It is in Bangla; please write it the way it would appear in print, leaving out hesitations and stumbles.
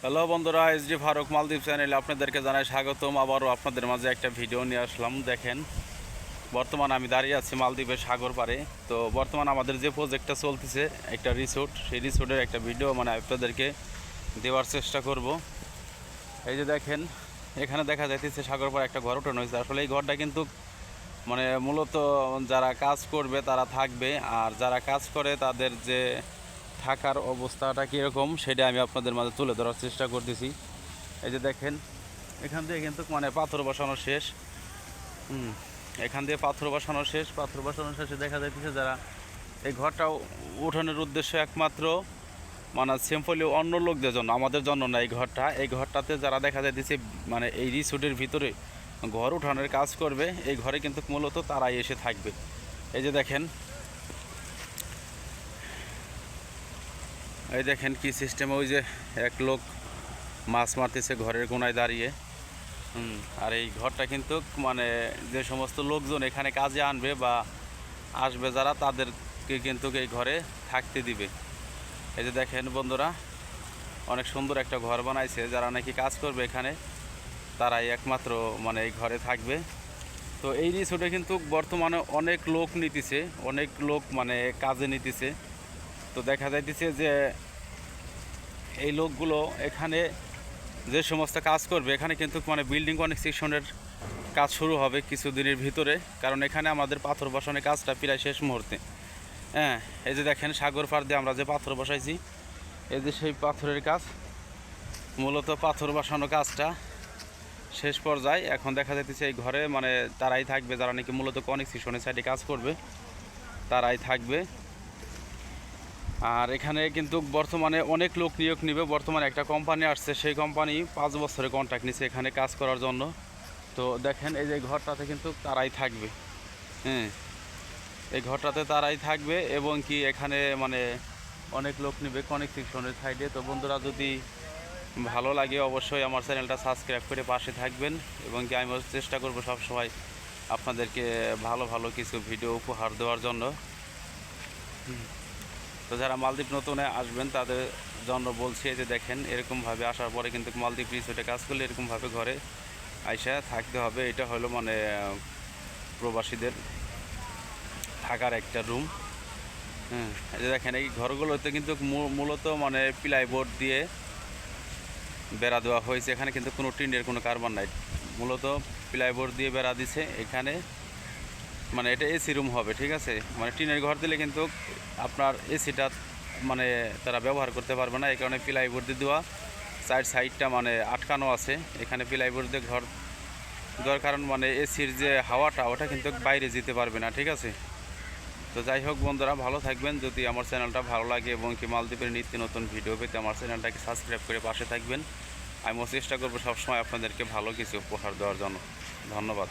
হ্যালো বন্ধুরা, এসডি ফারুক মালদ্বীপ চ্যানেলে আপনাদেরকে জানাই স্বাগতম। আবারও আপনাদের মাঝে একটা ভিডিও নিয়ে আসলাম। দেখেন, বর্তমানে আমি দাঁড়িয়ে আছি মালদ্বীপের সাগর পাড়ে। তো বর্তমানে আমাদের যে প্রজেক্টটা চলতেছে, একটা রিসোর্ট, সেই রিসোর্টের একটা ভিডিও আপনাদেরকে দেওয়ার চেষ্টা করব। এই যে দেখেন, এখানে দেখা যাইতেছে সাগর পাড়ে একটা ঘর উঠানো হয়েছে। আসলে এই ঘরটা কিন্তু মূলত যারা কাজ করবে তারা থাকবে, আর যারা কাজ করে তাদের যে থাকার অবস্থাটা কীরকম সেটা আমি আপনাদের মাঝে তুলে ধরার চেষ্টা করতেছি। এই যে দেখেন, এখান দিয়ে কিন্তু পাথর বসানো শেষ। এখান দিয়ে পাথর বসানো শেষ। পাথর বসানো শেষে দেখা যাইতেছে যারা এই ঘরটা উঠানোর উদ্দেশ্য একমাত্র সিম্পলি অন্য লোকদের জন্য, আমাদের জন্য না। এই ঘরটাতে যারা দেখা যাইতেছে এই রিসোর্টের ভিতরে ঘর উঠানোর কাজ করবে, এই ঘরে কিন্তু মূলত তারাই এসে থাকবে। এই যে দেখেন, এই দেখেন কি সিস্টেমে ওই যে এক লোক মাছ মারতেছে ঘরের কোনায় দাঁড়িয়ে। আর এই ঘরটা কিন্তু যে সমস্ত লোকজন এখানে কাজে আনবে বা আসবে যারা, তাদেরকে কিন্তু এই ঘরে থাকতে দিবে। এই যে দেখেন বন্ধুরা, অনেক সুন্দর একটা ঘর বানাইছে। যারা নাকি কাজ করবে এখানে, তারাই একমাত্র এই ঘরে থাকবে। তো এই রিসোর্টে কিন্তু বর্তমানে অনেক লোক নিতেছে, অনেক লোক কাজে নিতেছে। তো দেখা যাইতেছে যে এই লোকগুলো এখানে যে সমস্ত কাজ করবে, এখানে কিন্তু বিল্ডিং কনস্ট্রাকশনের কাজ শুরু হবে কিছুদিনের ভিতরে। কারণ এখানে আমাদের পাথর বসানোর কাজটা প্রায় শেষ মুহূর্তে। হ্যাঁ, এই যে দেখেন সাগর পাড় দিয়ে আমরা যে পাথর বসাইছি, এই যে সেই পাথরের কাজ, মূলত পাথর বসানো কাজটা শেষ পর্যায়ে। এখন দেখা যাইতেছে এই ঘরে তারাই থাকবে যারা নাকি মূলত কনস্ট্রাকশনের সাইডে কাজ করবে, তারাই থাকবে। আর এখানে কিন্তু বর্তমানে অনেক লোক নিয়োগ নিবে। বর্তমানে একটা কোম্পানি আসছে, সেই কোম্পানি 5 বছরের কন্ট্রাক্ট নিচ্ছে এখানে কাজ করার জন্য। তো দেখেন, এই যে ঘরটাতে কিন্তু তারাই থাকবে। হ্যাঁ, এই ঘরটাতে তারাই থাকবে এবং কি এখানে অনেক লোক নিবে কনস্ট্রাকশনের সাইডে। তো বন্ধুরা, যদি ভালো লাগে অবশ্যই আমার চ্যানেলটা সাবস্ক্রাইব করে পাশে থাকবেন, এবং কি আমি চেষ্টা করব সবসময় আপনাদেরকে ভালো ভালো কিছু ভিডিও উপহার দেওয়ার জন্য। তো যারা মালদ্বীপ নতুনে আসবেন তাদের জন্য বলছি, যে দেখেন এরকমভাবে আসার পরে কিন্তু মালদ্বীপ রিসোর্টে কাজ করলে এরকমভাবে ঘরে আইসা থাকতে হবে। এটা হলো প্রবাসীদের থাকার একটা রুম। এই যে দেখেন, এই ঘরগুলোতে কিন্তু মূলত প্লাইবোর্ড দিয়ে বেড়া দেওয়া হয়েছে। এখানে কিন্তু কোনো টিনের কোনো কারবার নাই, মূলত প্লাইবোর্ড দিয়ে বেড়া দিছে এখানে। এটা এসি রুম হবে, ঠিক আছে। টিনের ঘর দিলে কিন্তু আপনার এসিটা তারা ব্যবহার করতে পারবে না। এই কারণে প্লাইবোর্ড দিয়ে দেওয়া, সাইডটা আটকানো আছে। এখানে প্লাইবোর্ড দিয়ে ঘর দেওয়ার কারণ এসির যে হাওয়াটা, ওটা কিন্তু বাইরে যেতে পারবে না, ঠিক আছে। তো যাই হোক বন্ধুরা, ভালো থাকবেন। যদি আমার চ্যানেলটা ভালো লাগে এবং কি মালদ্বীপের নিত্য নতুন ভিডিও পেতে আমার চ্যানেলটাকে সাবস্ক্রাইব করে পাশে থাকবেন। আমি চেষ্টা করবো সবসময় আপনাদেরকে ভালো কিছু উপহার দেওয়ার জন্য। ধন্যবাদ।